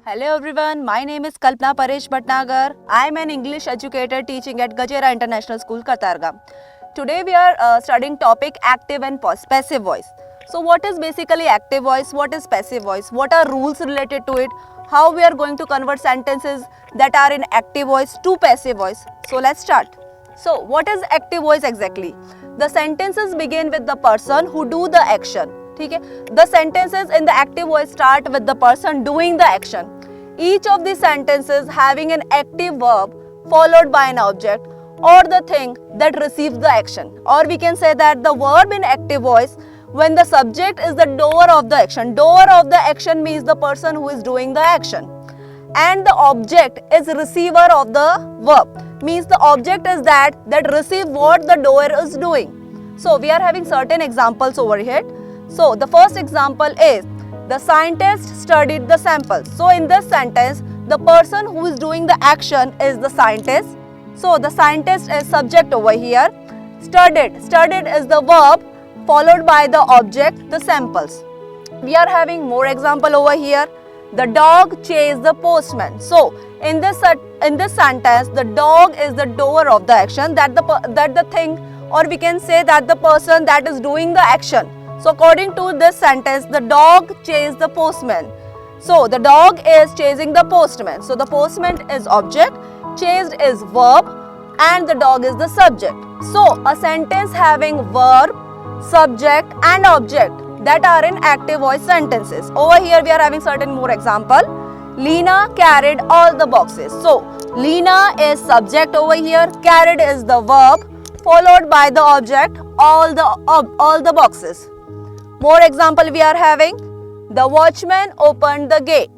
Hello everyone, my name is Kalpana Bhatnagar. I am an English educator teaching at Gajera International School, Katarga. Today we are studying topic active and passive voice. So what is basically active voice, what is passive voice, what are rules related to it, how we are going to convert sentences that are in active voice to passive voice. So let's start. So what is active voice exactly? The sentences begin with the person who do the action. The sentences in the active voice start with the person doing the action. Each of the sentences having an active verb followed by an object or the thing that receives the action. Or we can say that the verb in active voice when the subject is the doer of the action. Doer of the action means the person who is doing the action. And the object is receiver of the verb. Means the object is that receives what the doer is doing. So we are having certain examples over here. So the first example is the scientist studied the samples. So in this sentence, the person who is doing the action is the scientist. So the scientist is subject over here. Studied is the verb followed by the object, the samples. We are having more example over here. The dog chased the postman. So in this sentence, the dog is the doer of the action, that the thing, or we can say that the person that is doing the action. So according to this sentence, the dog chased the postman. So the dog is chasing the postman. So the postman is object, chased is verb, and the dog is the subject. So a sentence having verb, subject and object that are in active voice sentences. Over here we are having certain more example. Lena carried all the boxes. So Lena is subject over here, carried is the verb, followed by the object, all the boxes. More example we are having. The watchman opened the gate.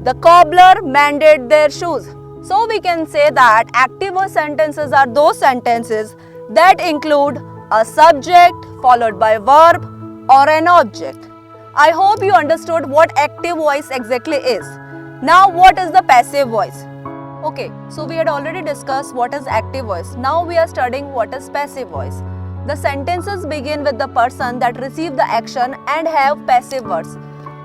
The cobbler mended their shoes. So we can say that active voice sentences are those sentences that include a subject followed by verb or an object. I hope you understood what active voice exactly is. Now what is the passive voice? Okay, so we had already discussed what is active voice. Now we are studying what is passive voice. The sentences begin with the person that receive the action and have passive words.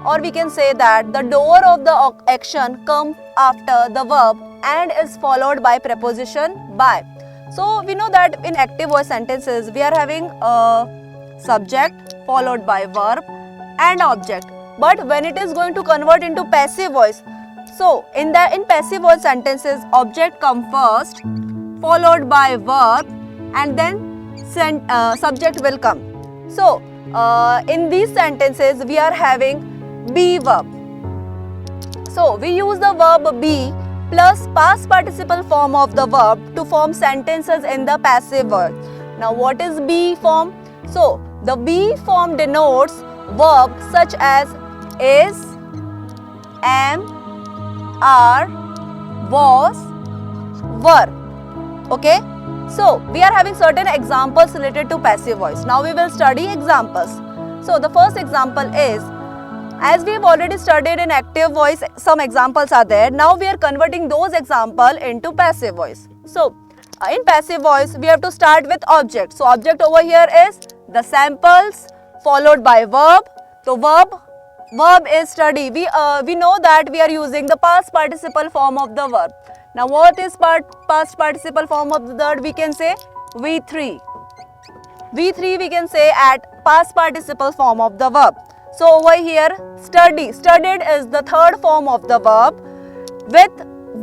Or we can say that the doer of the action comes after the verb and is followed by preposition by. So we know that in active voice sentences we are having a subject followed by verb and object. But when it is going to convert into passive voice, so in passive voice sentences, object comes first followed by verb and then subject will come. So in these sentences we are having be verb. So we use the verb be plus past participle form of the verb to form sentences in the passive voice. Now what is be form? So the be form denotes verbs such as is, am, are, was, were. Okay. So we are having certain examples related to passive voice. Now we will study examples. So the first example is, as we have already studied in active voice, some examples are there. Now we are converting those examples into passive voice. So in passive voice, we have to start with object. So object over here is the samples followed by verb. So verb is study. We know that we are using the past participle form of the verb. Now what is past participle form of the verb? We can say V3. V3 we can say at past participle form of the verb. So over here studied is the third form of the verb with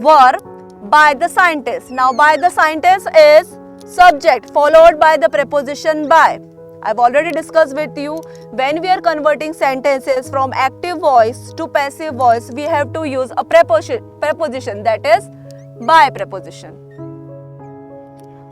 verb by the scientist. Now by the scientist is subject followed by the preposition by. I've already discussed with you, when we are converting sentences from active voice to passive voice, we have to use a preposition, that is by preposition.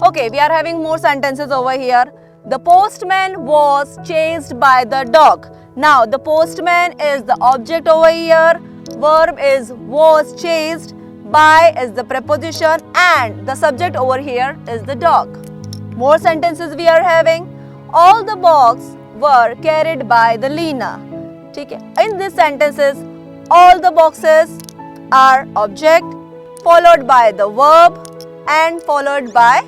Okay, we are having more sentences over here. The postman was chased by the dog. Now the postman is the object over here, verb is was chased, by is the preposition and the subject over here is the dog. More sentences we are having. All the boxes were carried by the Lena. In these sentences, all the boxes are object followed by the verb and followed by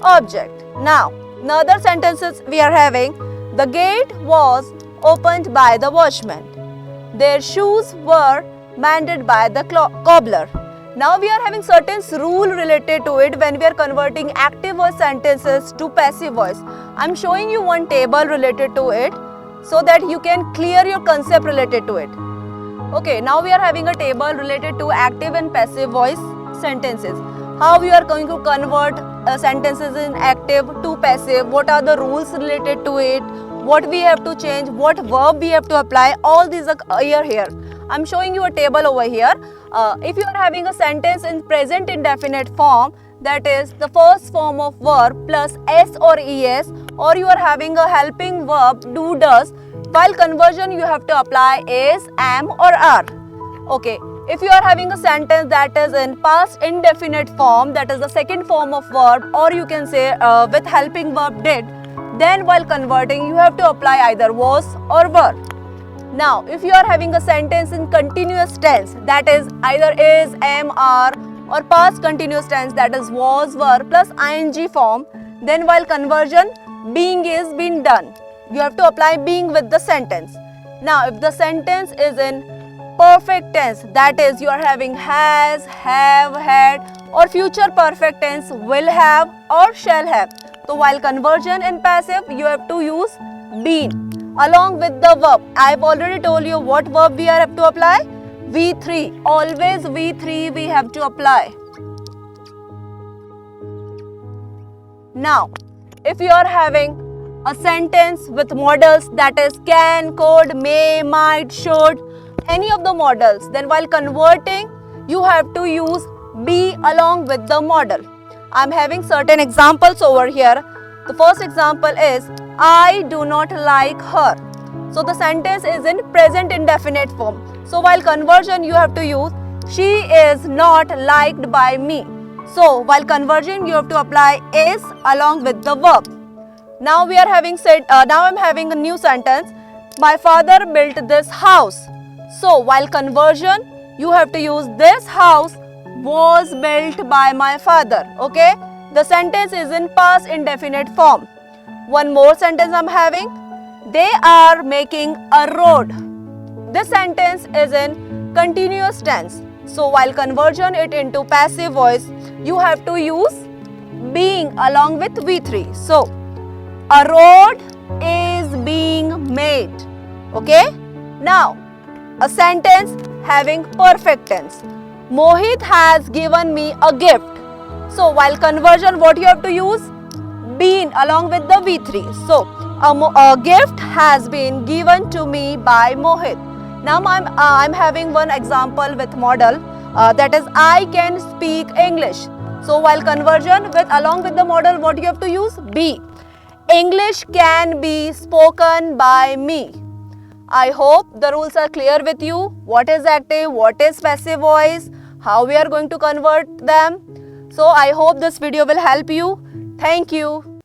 object. Now, in other sentences we are having, the gate was opened by the watchman. Their shoes were mended by the cobbler. Now we are having certain rule related to it when we are converting active voice sentences to passive voice. I am showing you one table related to it so that you can clear your concept related to it. Okay, now we are having a table related to active and passive voice sentences. How we are going to convert sentences in active to passive, what are the rules related to it, what we have to change, what verb we have to apply, all these are here. I am showing you a table over here. If you are having a sentence in present indefinite form, that is the first form of verb plus s or es, or you are having a helping verb do does, while conversion you have to apply is, am or are. Okay. If you are having a sentence that is in past indefinite form, that is the second form of verb, or you can say with helping verb did, then while converting you have to apply either was or were. Now, if you are having a sentence in continuous tense, that is either is, am, are, or past continuous tense, that is was, were plus ing form, then while conversion being is been done. You have to apply being with the sentence. Now, if the sentence is in perfect tense, that is you are having has, have, had, or future perfect tense will have or shall have. So while conversion in passive you have to use been along with the verb. I have already told you what verb we have to apply. V3. Always V3 we have to apply. Now, if you are having a sentence with modals, that is can, could, may, might, should, any of the modals, then while converting you have to use be along with the modal. I am having certain examples over here. The first example is I do not like her. So the sentence is in present indefinite form. So while conversion you have to use she is not liked by me. So while conversion you have to apply is along with the verb. Now we are having now I am having a new sentence. My father built this house. So while conversion you have to use this house was built by my father. Okay, the sentence is in past indefinite form. One more sentence I am having. They are making a road. This sentence is in continuous tense. So while conversion it into passive voice you have to use being along with V3. So a road is being made. Okay, now a sentence having perfect tense. Mohit has given me a gift. So while conversion what you have to use? Been along with the V3. So a gift has been given to me by Mohit. Now I'm having one example with modal, that is I can speak English. So while conversion with along with the modal what you have to use? Be. English can be spoken by me. I hope the rules are clear with you. What is active, what is passive voice, how we are going to convert them. So I hope this video will help you. Thank you.